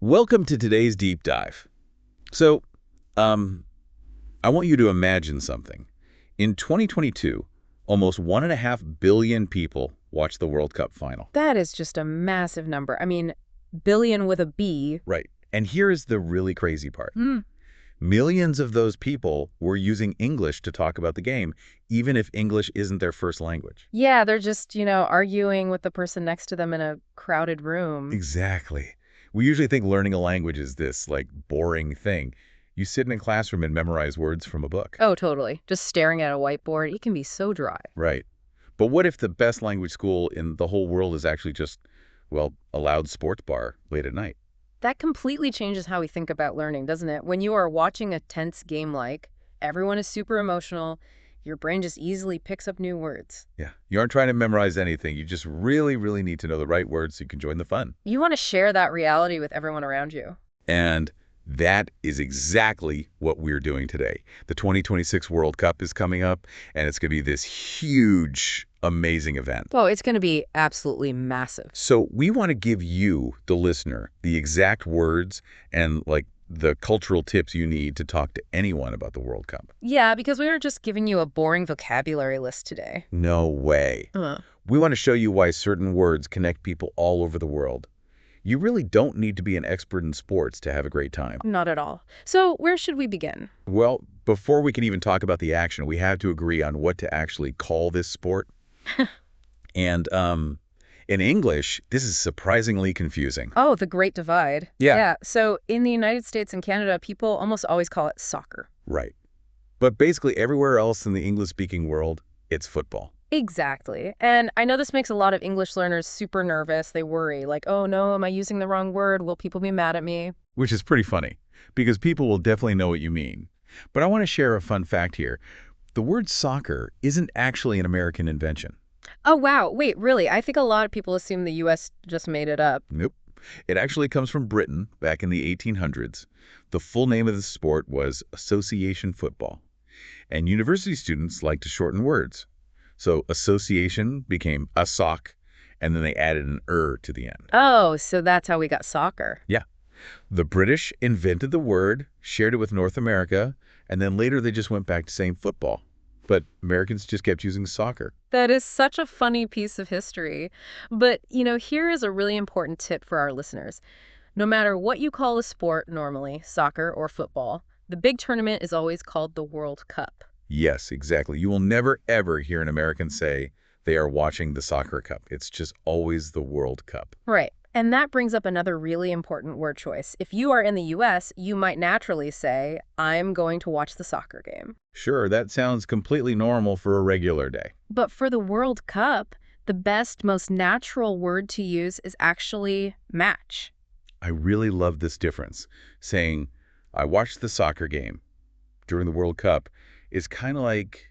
Welcome to today's deep dive. So, um, I want you to imagine something. In 2022, almost 1.5 billion people watched the World Cup final. That is just a massive number. I mean, billion with a B. Right. And here is the really crazy part. Hmm. Millions of those people were using English to talk about the game, even if English isn't their first language. Yeah, they're just, arguing with the person next to them in a crowded room. Exactly. We usually think learning a language is this, like, boring thing. You sit in a classroom and memorize words from a book. Oh, totally. Just staring at a whiteboard. It can be so dry. Right. But what if the best language school in the whole world is actually just, well, a loud sports bar late at night? That completely changes how we think about learning, doesn't it? When you are watching a tense game like, everyone is super emotional, your brain just easily picks up new words. Yeah. You aren't trying to memorize anything. You just really, really need to know the right words so you can join the fun. You want to share that reality with everyone around you. And that is exactly what we're doing today. The 2026 World Cup is coming up, and it's going to be this huge, amazing event. Well, it's going to be absolutely massive. So we want to give you, the listener, the exact words and, like, the cultural tips you need to talk to anyone about the World Cup. Yeah, because we aren't just giving you a boring vocabulary list today. No way. We want to show you why certain words connect people all over the world. You really don't need to be an expert in sports to have a great time. Not at all. So where should we begin? Well, before we can even talk about the action, we have to agree on what to actually call this sport. And in English, this is surprisingly confusing. Oh, the Great Divide. Yeah. Yeah. So in the United States and Canada, people almost always call it soccer. Right. But basically everywhere else in the English-speaking world, it's football. Exactly. And I know this makes a lot of English learners super nervous. They worry, like, oh no, am I using the wrong word? Will people be mad at me? Which is pretty funny, because people will definitely know what you mean. But I want to share a fun fact here. The word soccer isn't actually an American invention. Oh, wow. Wait, really? I think a lot of people assume the U.S. just made it up. Nope. It actually comes from Britain back in the 1800s. The full name of the sport was association football. And university students like to shorten words. So association became ASOC, and then they added an to the end. Oh, so that's how we got soccer. Yeah. The British invented the word, shared it with North America, and then later they just went back to saying football. But Americans just kept using soccer. That is such a funny piece of history. But, here is a really important tip for our listeners. No matter what you call a sport normally, soccer or football, the big tournament is always called the World Cup. Yes, exactly. You will never, ever hear an American say they are watching the soccer cup. It's just always the World Cup. Right. And that brings up another really important word choice. If you are in the U.S., you might naturally say, I'm going to watch the soccer game. Sure, that sounds completely normal for a regular day. But for the World Cup, the best, most natural word to use is actually match. I really love this difference. Saying, I watched the soccer game during the World Cup is kind of like,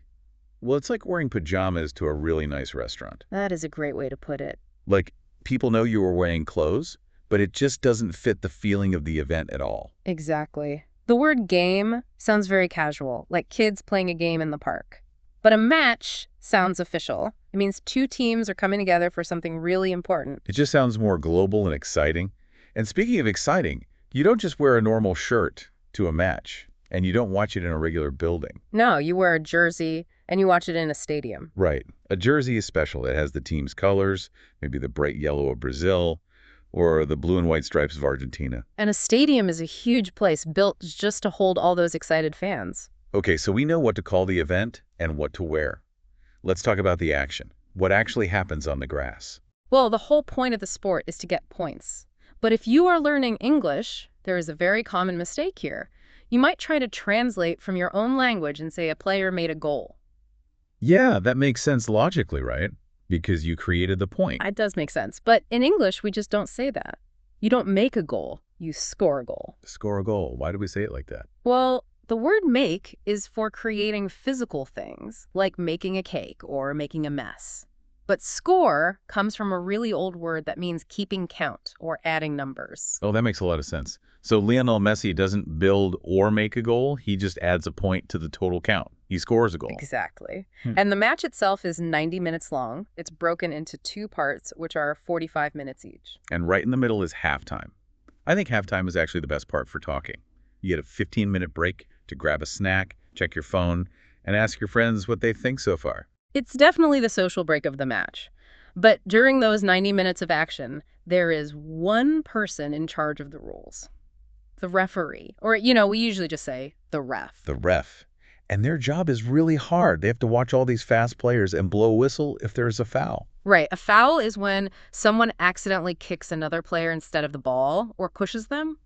well, it's like wearing pajamas to a really nice restaurant. That is a great way to put it. Like, people know you were wearing clothes, but it just doesn't fit the feeling of the event at all. Exactly. The word game sounds very casual, like kids playing a game in the park. But a match sounds official. It means two teams are coming together for something really important. It just sounds more global and exciting. And speaking of exciting, you don't just wear a normal shirt to a match, and you don't watch it in a regular building. No, you wear a jersey and you watch it in a stadium. Right. A jersey is special. It has the team's colors, maybe the bright yellow of Brazil, or the blue and white stripes of Argentina. And a stadium is a huge place built just to hold all those excited fans. Okay, so we know what to call the event and what to wear. Let's talk about the action. What actually happens on the grass? Well, the whole point of the sport is to get points. But if you are learning English, there is a very common mistake here. You might try to translate from your own language and say a player made a goal. Yeah, that makes sense logically, right? Because you created the point. It does make sense. But in English, we just don't say that. You don't make a goal, you score a goal. Score a goal. Why do we say it like that? Well, the word make is for creating physical things, like making a cake or making a mess. But score comes from a really old word that means keeping count or adding numbers. Oh, that makes a lot of sense. So Lionel Messi doesn't build or make a goal. He just adds a point to the total count. He scores a goal. Exactly. And the match itself is 90 minutes long. It's broken into two parts, which are 45 minutes each. And right in the middle is halftime. I think halftime is actually the best part for talking. You get a 15-minute break to grab a snack, check your phone, and ask your friends what they think so far. It's definitely the social break of the match. But during those 90 minutes of action, there is one person in charge of the rules. The referee. Or, we usually just say the ref. The ref. And their job is really hard. They have to watch all these fast players and blow a whistle if there's a foul. Right. A foul is when someone accidentally kicks another player instead of the ball or pushes them.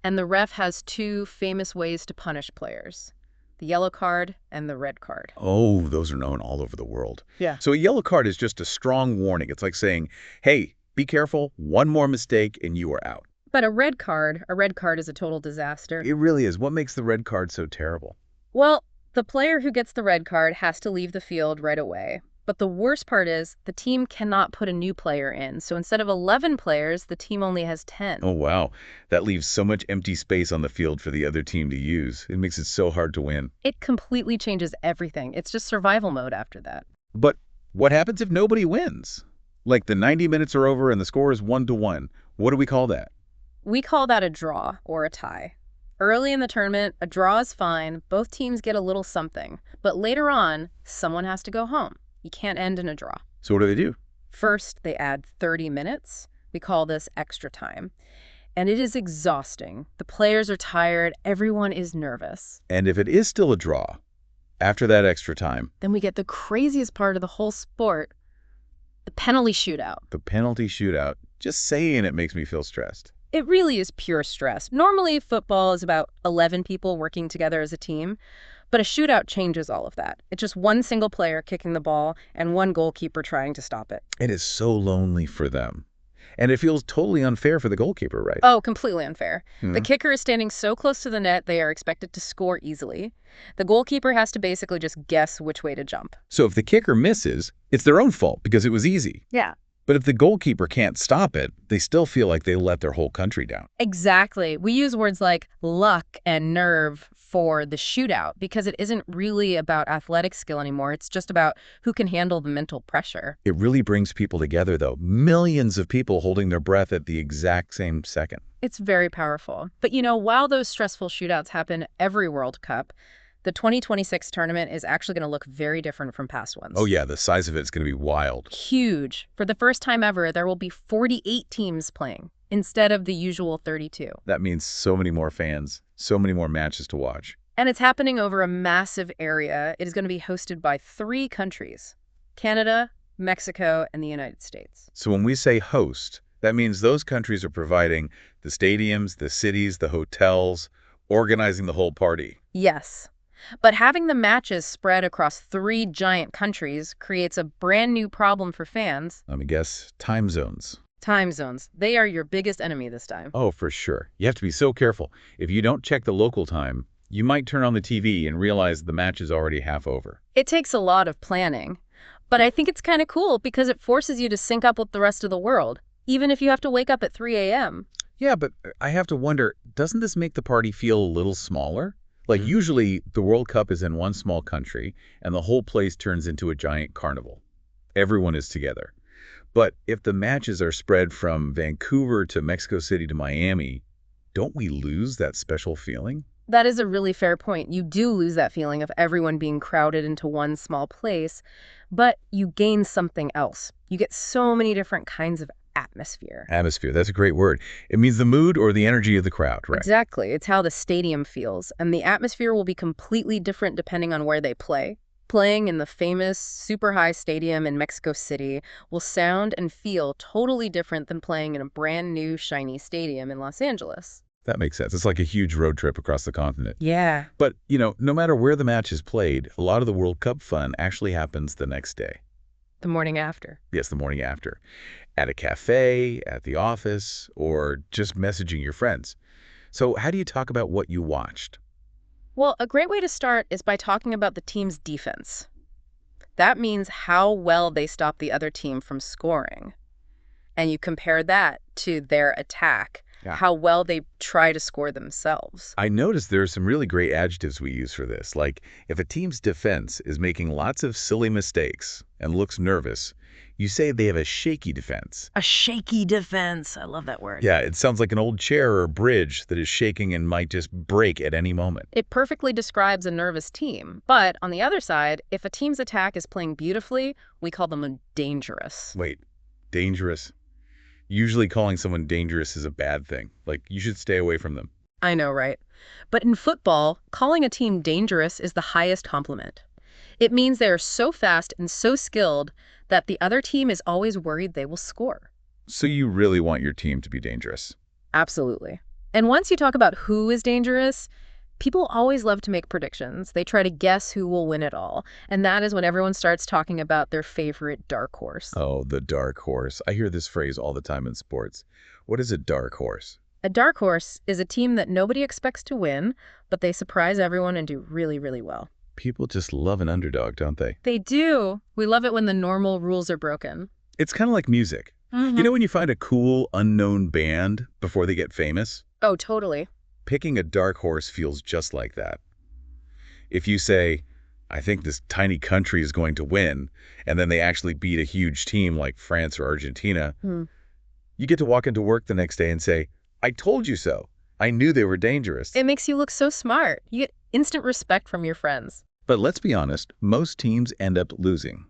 And the ref has two famous ways to punish players: the yellow card and the red card. Oh, those are known all over the world. Yeah. So a yellow card is just a strong warning. It's like saying, hey, be careful, one more mistake and you are out. But a red card is a total disaster. It really is. What makes the red card so terrible? Well, the player who gets the red card has to leave the field right away. But the worst part is the team cannot put a new player in. So instead of 11 players, the team only has 10. Oh, wow. That leaves so much empty space on the field for the other team to use. It makes it so hard to win. It completely changes everything. It's just survival mode after that. But what happens if nobody wins? Like the 90 minutes are over and the score is 1-1. What do we call that? We call that a draw or a tie. Early in the tournament, a draw is fine. Both teams get a little something. But later on, someone has to go home. You can't end in a draw. So what do they do? First, they add 30 minutes. We call this extra time. And it is exhausting. The players are tired. Everyone is nervous. And if it is still a draw, after that extra time, Then we get the craziest part of the whole sport, the penalty shootout. the penalty shootout, just saying it makes me feel stressed. It really is pure stress. Normally, football is about 11 people working together as a team, but a shootout changes all of that. It's just one single player kicking the ball and one goalkeeper trying to stop it. It is so lonely for them. And it feels totally unfair for the goalkeeper, right? Oh, completely unfair. Hmm. The kicker is standing so close to the net, they are expected to score easily. The goalkeeper has to basically just guess which way to jump. So if the kicker misses, it's their own fault because it was easy. Yeah. But if the goalkeeper can't stop it, they still feel like they let their whole country down. Exactly. We use words like luck and nerve for the shootout because it isn't really about athletic skill anymore. It's just about who can handle the mental pressure. It really brings people together, though. Millions of people holding their breath at the exact same second. It's very powerful. But while those stressful shootouts happen every World Cup, the 2026 tournament is actually going to look very different from past ones. Oh, yeah, the size of it is going to be wild. Huge. For the first time ever, there will be 48 teams playing instead of the usual 32. That means so many more fans, so many more matches to watch. And it's happening over a massive area. It is going to be hosted by 3 countries: Canada, Mexico, and the United States. So when we say host, that means those countries are providing the stadiums, the cities, the hotels, organizing the whole party. Yes. But having the matches spread across 3 giant countries creates a brand new problem for fans. Let me guess, time zones. Time zones. They are your biggest enemy this time. Oh, for sure. You have to be so careful. If you don't check the local time, you might turn on the TV and realize the match is already half over. It takes a lot of planning. But I think it's kind of cool because it forces you to sync up with the rest of the world, even if you have to wake up at 3 a.m. Yeah, but I have to wonder, doesn't this make the party feel a little smaller? Like usually the World Cup is in one small country and the whole place turns into a giant carnival. Everyone is together. But if the matches are spread from Vancouver to Mexico City to Miami, don't we lose that special feeling? That is a really fair point. You do lose that feeling of everyone being crowded into one small place, but you gain something else. You get so many different kinds of atmosphere. Atmosphere, that's a great word. It means the mood or the energy of the crowd, right? Exactly. It's how the stadium feels, and the atmosphere will be completely different depending on where they play. Playing in the famous super high stadium in Mexico City will sound and feel totally different than playing in a brand new shiny stadium in Los Angeles. That makes sense. It's like a huge road trip across the continent. Yeah. But, no matter where the match is played, a lot of the World Cup fun actually happens the next day. The morning after. Yes, the morning after. At a cafe, at the office, or just messaging your friends. So how do you talk about what you watched? Well, a great way to start is by talking about the team's defense. That means how well they stop the other team from scoring. And you compare that to their attack, how well they try to score themselves. I noticed there are some really great adjectives we use for this. Like, if a team's defense is making lots of silly mistakes and looks nervous, You say they have a shaky defense. A shaky defense. I love that word. Yeah, it sounds like an old chair or bridge that is shaking and might just break at any moment. It perfectly describes a nervous team. But on the other side, if a team's attack is playing beautifully, we call them dangerous. Wait, dangerous? Usually calling someone dangerous is a bad thing. Like, you should stay away from them. I know, right? But in football, calling a team dangerous is the highest compliment. It means they are so fast and so skilled that the other team is always worried they will score. So you really want your team to be dangerous. Absolutely. And once you talk about who is dangerous, people always love to make predictions. They try to guess who will win it all. And that is when everyone starts talking about their favorite dark horse. Oh, the dark horse. I hear this phrase all the time in sports. What is a dark horse? A dark horse is a team that nobody expects to win, but they surprise everyone and do really, really well. People just love an underdog, don't they? They do. We love it when the normal rules are broken. It's kind of like music. Mm-hmm. You know when you find a cool, unknown band before they get famous? Oh, totally. Picking a dark horse feels just like that. If you say, I think this tiny country is going to win, and then they actually beat a huge team like France or Argentina, you get to walk into work the next day and say, I told you so. I knew they were dangerous. It makes you look so smart. You get instant respect from your friends. But let's be honest, most teams end up losing.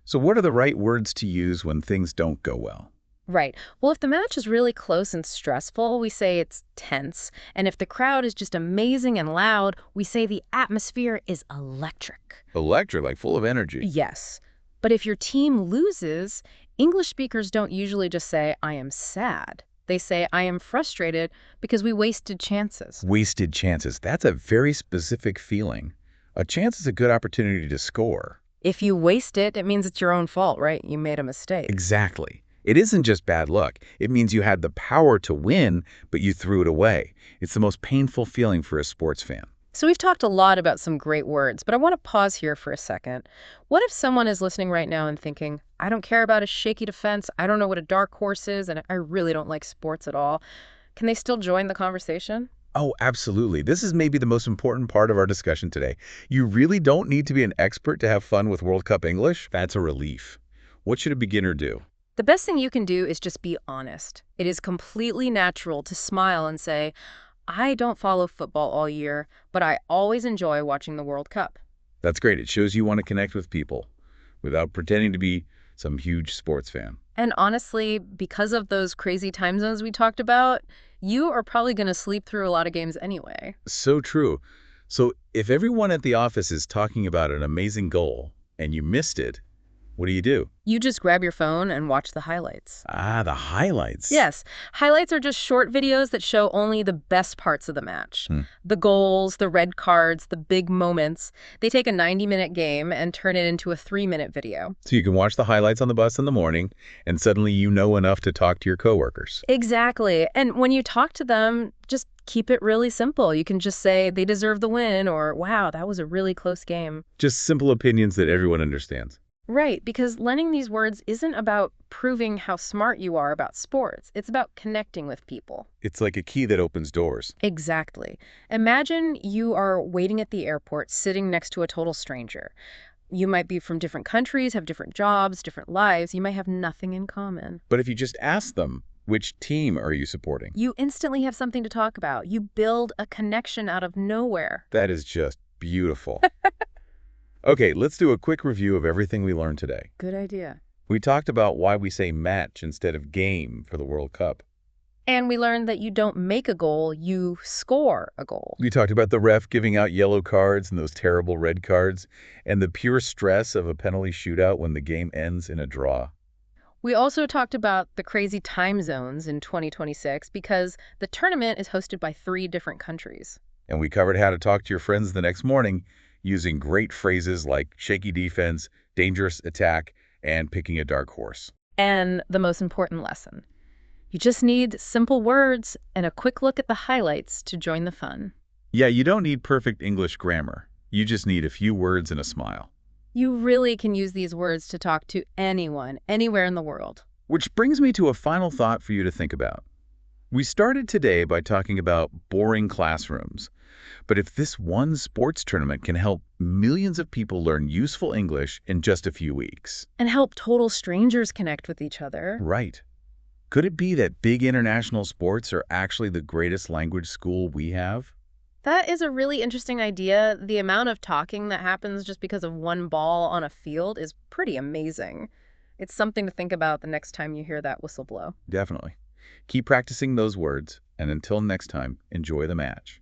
So what are the right words to use when things don't go well? Right. Well, if the match is really close and stressful, we say it's tense. And if the crowd is just amazing and loud, we say the atmosphere is electric. Electric, like full of energy. Yes. But if your team loses, English speakers don't usually just say, I am sad. They say, I am frustrated because we wasted chances. Wasted chances. That's a very specific feeling. A chance is a good opportunity to score. If you waste it, it means it's your own fault, right? You made a mistake. Exactly. It isn't just bad luck. It means you had the power to win, but you threw it away. It's the most painful feeling for a sports fan. So we've talked a lot about some great words, but I want to pause here for a second. What if someone is listening right now and thinking, I don't care about a shaky defense, I don't know what a dark horse is, and I really don't like sports at all. Can they still join the conversation? Oh, absolutely. This is maybe the most important part of our discussion today. You really don't need to be an expert to have fun with World Cup English. That's a relief. What should a beginner do? The best thing you can do is just be honest. It is completely natural to smile and say, I don't follow football all year, but I always enjoy watching the World Cup. That's great. It shows you want to connect with people without pretending to be some huge sports fan. And honestly, because of those crazy time zones we talked about, you are probably going to sleep through a lot of games anyway. So true. So if everyone at the office is talking about an amazing goal and you missed it, what do? You just grab your phone and watch the highlights. Ah, the highlights. Yes, highlights are just short videos that show only the best parts of the match. The goals, the red cards, the big moments. They take a 90-minute game and turn it into a 3-minute video. So you can watch the highlights on the bus in the morning, and suddenly you know enough to talk to your coworkers. Exactly. And when you talk to them, just keep it really simple. You can just say they deserve the win or, wow, that was a really close game. Just simple opinions that everyone understands. Right, because learning these words isn't about proving how smart you are about sports. It's about connecting with people. It's like a key that opens doors. Exactly. Imagine you are waiting at the airport, sitting next to a total stranger. You might be from different countries, have different jobs, different lives. You might have nothing in common. But if you just ask them, which team are you supporting? You instantly have something to talk about. You build a connection out of nowhere. That is just beautiful. Okay, let's do a quick review of everything we learned today. Good idea. We talked about why we say match instead of game for the World Cup. And we learned that you don't make a goal, you score a goal. We talked about the ref giving out yellow cards and those terrible red cards, and the pure stress of a penalty shootout when the game ends in a draw. We also talked about the crazy time zones in 2026 because the tournament is hosted by 3 different countries. And we covered how to talk to your friends the next morning using great phrases like shaky defense, dangerous attack, and picking a dark horse. And the most important lesson. You just need simple words and a quick look at the highlights to join the fun. Yeah, you don't need perfect English grammar. You just need a few words and a smile. You really can use these words to talk to anyone, anywhere in the world. Which brings me to a final thought for you to think about. We started today by talking about boring classrooms. But if this one sports tournament can help Millions of people learn useful English in just a few weeks. And help total strangers connect with each other. Right. Could it be that big international sports are actually the greatest language school we have? That is a really interesting idea. The amount of talking that happens just because of one ball on a field is pretty amazing. It's something to think about the next time you hear that whistle blow. Definitely. Keep practicing those words, and until next time, enjoy the match.